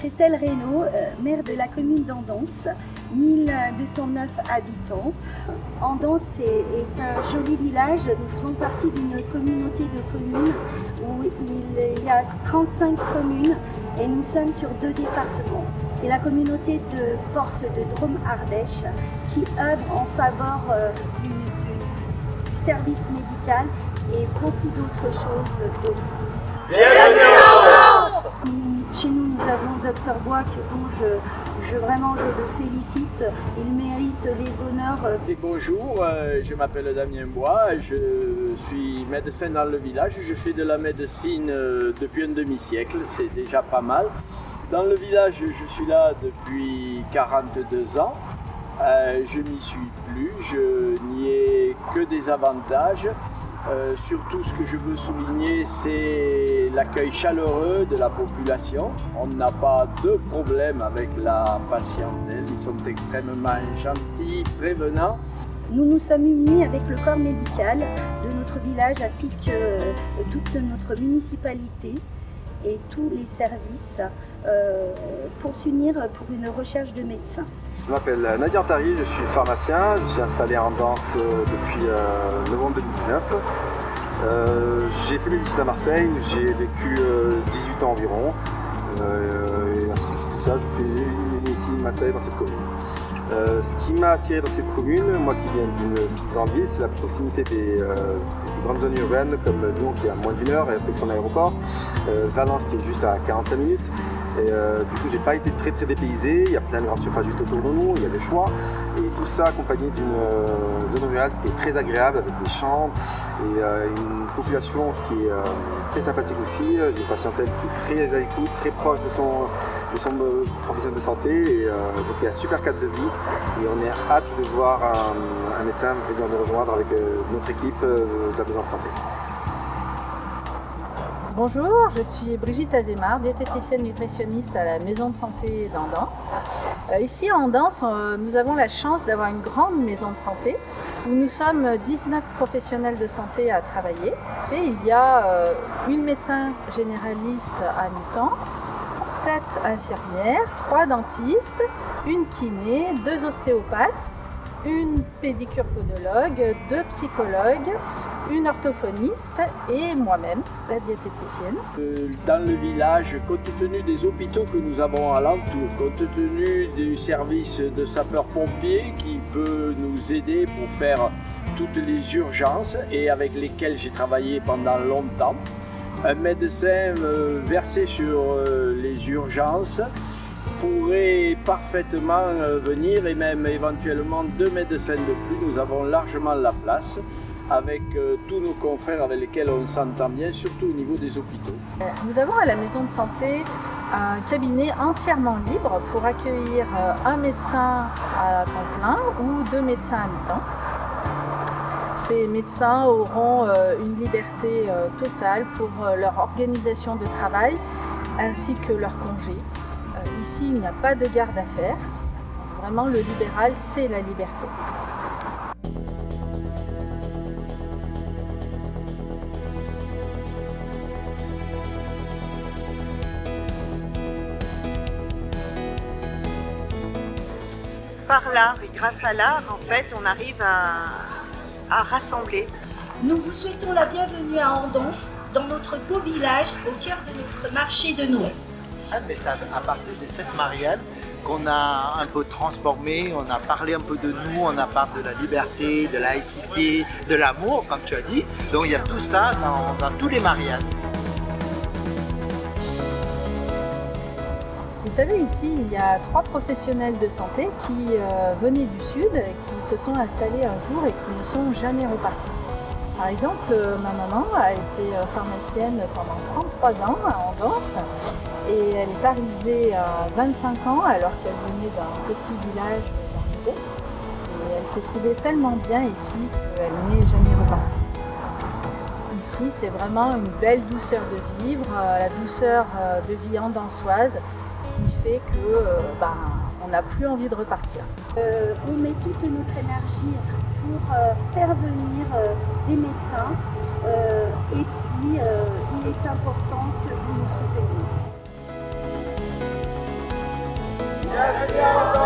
Christelle Reynaud, maire de la commune d'Andance, 1209 habitants. Andance est un joli village. Nous faisons partie d'une communauté de communes où il y a 35 communes et nous sommes sur 2 départements. C'est la communauté de Porte de Drôme-Ardèche qui œuvre en faveur du service médical et beaucoup d'autres choses aussi. Bienvenue en Andance! Chez nous, nous avons Dr Bois dont je le félicite. Il mérite les honneurs. Et bonjour, je m'appelle Damien Bois, je suis médecin dans le village. Je fais de la médecine depuis un demi-siècle, c'est déjà pas mal. Dans le village, je suis là depuis 42 ans. Je n'y suis plus, je n'y ai que des avantages. Surtout, ce que je veux souligner, c'est l'accueil chaleureux de la population. On n'a pas de problème avec la patientèle, ils sont extrêmement gentils, prévenants. Nous nous sommes unis avec le corps médical de notre village ainsi que toute notre municipalité et tous les services pour s'unir pour une recherche de médecins. Je m'appelle Nadia Antari, je suis pharmacien, je suis installé en Andance depuis novembre 2019. J'ai fait mes études à Marseille, j'ai vécu 18 ans environ. Et ainsi tout ça, je suis ici m'installer dans cette commune. Ce qui m'a attiré dans cette commune, moi qui viens d'une grande ville, c'est la proximité des grandes zones urbaines comme Lyon qui est à moins d'1 heure avec son aéroport, Valence qui est juste à 45 minutes. Et du coup, j'ai pas été très dépaysé, il y a plein de grandes surfaces juste autour de nous, il y a le choix. Et tout ça accompagné d'une zone rurale qui est très agréable avec des champs et une population qui est très sympathique aussi, une patientèle qui est très à l'écoute, très proche de son professionnel de santé. Et donc il y a un super cadre de vie et on est hâte de voir un médecin venir nous rejoindre avec notre équipe de la maison de santé. Bonjour, je suis Brigitte Azémar, diététicienne nutritionniste à la maison de santé d'Andance. Ici à Andance, nous avons la chance d'avoir une grande maison de santé où nous sommes 19 professionnels de santé à travailler. Et il y a une médecin généraliste à mi-temps, 7 infirmières, 3 dentistes, une kiné, 2 ostéopathes, une pédicure-podologue, 2 psychologues, une orthophoniste et moi-même, la diététicienne. Dans le village, compte tenu des hôpitaux que nous avons alentour, compte tenu du service de sapeurs-pompiers qui peut nous aider pour faire toutes les urgences et avec lesquels j'ai travaillé pendant longtemps, un médecin versé sur les urgences pourrait parfaitement venir et même éventuellement 2 médecins de plus. Nous avons largement la place avec tous nos confrères avec lesquels on s'entend bien, surtout au niveau des hôpitaux. Nous avons à la maison de santé un cabinet entièrement libre pour accueillir un médecin à temps plein ou 2 médecins à mi-temps. Ces médecins auront une liberté totale pour leur organisation de travail ainsi que leur congé. Ici, il n'y a pas de garde à faire. Vraiment, le libéral, c'est la liberté. Par l'art et grâce à l'art, en fait, on arrive à rassembler. Nous vous souhaitons la bienvenue à Andance, dans notre beau village, au cœur de notre marché de Noël. Mais c'est à partir de cette Marianne qu'on a un peu transformé, on a parlé un peu de nous, on a parlé de la liberté, de la laïcité, de l'amour, comme tu as dit. Donc il y a tout ça dans tous les Mariannes. Vous savez, ici, il y a 3 professionnels de santé qui venaient du sud, qui se sont installés un jour et qui ne sont jamais repartis. Par exemple, ma maman a été pharmacienne pendant 33 ans à Andance et elle est arrivée à 25 ans alors qu'elle venait d'un petit village dans l'Hérault. Et elle s'est trouvée tellement bien ici qu'elle n'est jamais repartie. Ici, c'est vraiment une belle douceur de vivre, la douceur de vie andançoise qui fait que on n'a plus envie de repartir. On met toute notre énergie pour faire venir des médecins et puis il est important que vous nous souteniez. Bienvenue à Andance.